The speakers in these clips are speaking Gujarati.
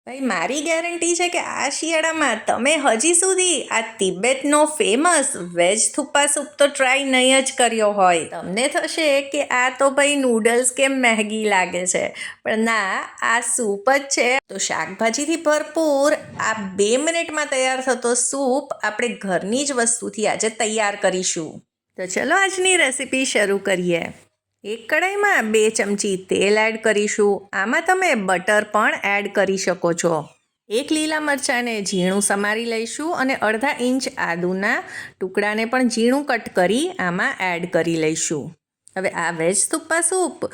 ભાઈ મારી ગેરંટી છે કે આ શિયાળામાં તમે હજી સુધી આ તિબેટનો ફેમસ વેજ થુપ્પા સૂપ તો ટ્રાય નહીં જ કર્યો હોય. તમને થશે કે આ તો ભાઈ નૂડલ્સ કે મેગી લાગે છે, પણ ના, આ સૂપ જ છે. તો શાકભાજીથી ભરપૂર આ 2 મિનિટમાં તૈયાર થતો સૂપ આપણે ઘરની જ વસ્તુથી આજે તૈયાર કરીશું. તો ચલો આજની રેસીપી શરૂ કરીએ. એક કઢાઈમાં 2 ચમચી તેલ એડ કરીશું. આમાં તમે બટર પણ એડ કરી શકો છો. 1 લીલા મરચાંને ઝીણું સમારી લઈશું અને અડધા ઇંચ આદુના ટુકડાને પણ ઝીણું કટ કરી આમાં એડ કરી લઈશું. હવે આ વેજ થુપ્પા સૂપ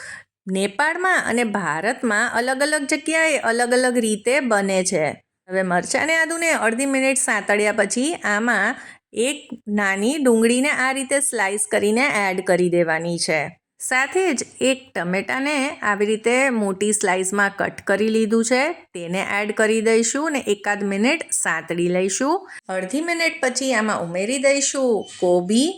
નેપાળમાં અને ભારતમાં અલગ અલગ જગ્યાએ અલગ અલગ રીતે બને છે. હવે મરચાંને આદુને અડધી મિનિટ સાંતળ્યા પછી આમાં એક નાની ડુંગળીને આ રીતે સ્લાઈસ કરીને એડ કરી દેવાની છે. સાથે જ એક ટમેટાને આવી રીતે મોટી સ્લાઇસમાં કટ કરી લીધું છે, તેને એડ કરી દઈશું અને એકાદ મિનિટ સાંતળી લઈશું. અડધી મિનિટ પછી આમાં ઉમેરી દઈશું કોબી,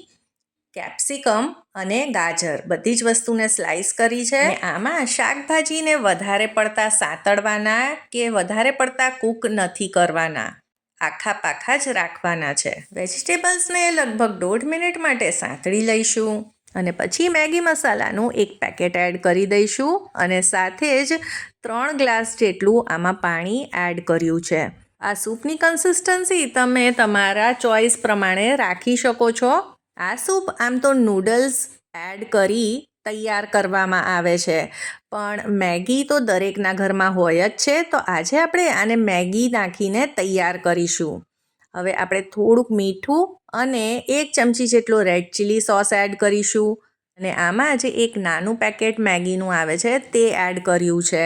કેપ્સિકમ અને ગાજર. બધી જ વસ્તુને સ્લાઇસ કરી છે. આમાં શાકભાજીને વધારે પડતા સાંતળવાના કે વધારે પડતા કૂક નથી કરવાના, આખા પાખા જ રાખવાના છે. વેજીટેબલ્સને લગભગ 1.5 મિનિટ માટે સાંતળી લઈશું અને પછી મેગી મસાલાનું 1 પેકેટ એડ કરી દઈશું અને સાથે જ 3 ગ્લાસ જેટલું આમાં પાણી એડ કર્યું છે. આ સૂપની કન્સિસ્ટન્સી તમે તમારા ચોઈસ પ્રમાણે રાખી શકો છો. આ સૂપ આમ તો નૂડલ્સ એડ કરી તૈયાર કરવામાં આવે છે, પણ મેગી તો દરેકના ઘરમાં હોય જ છે, તો આજે આપણે આને મેગી નાખીને તૈયાર કરીશું. હવે આપણે થોડુંક મીઠું અને 1 ચમચી જેટલો રેડ ચીલી સોસ એડ કરીશું અને આમાં જે એક નાનું પેકેટ મેગીનું આવે છે તે એડ કર્યું છે.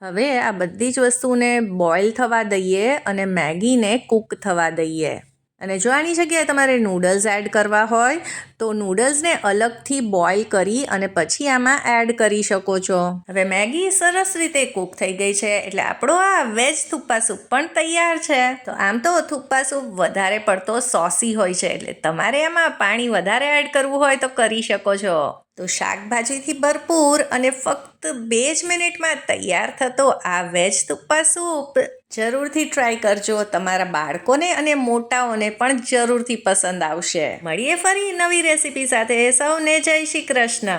હવે આ બધી જ વસ્તુને બોઇલ થવા દઈએ અને મેગીને કૂક થવા દઈએ. અને જો આની જગ્યાએ તમારે નૂડલ્સ એડ કરવા હોય તો નૂડલ્સને અલગથી બોઇલ કરી અને પછી આમાં એડ કરી શકો છો. હવે મેગી સરસ રીતે કૂક થઈ ગઈ છે એટલે આપણો આ વેજ થુપ્પા સૂપ પણ તૈયાર છે. તો આમ તો થુપ્પા સૂપ વધારે પડતો સોસી હોય છે, એટલે તમારે આમાં પાણી વધારે એડ કરવું હોય તો કરી શકો છો. તો શાકભાજીથી ભરપૂર અને ફક્ત 2 જ મિનિટમાં તૈયાર થતો આ વેજ થુપ્પા સૂપ જરૂરથી ટ્રાય કરજો. તમારા બાળકોને અને મોટાઓને પણ જરૂરથી પસંદ આવશે. મળીએ ફરી નવી રેસીપી સાથે. સૌને જય શ્રી કૃષ્ણ.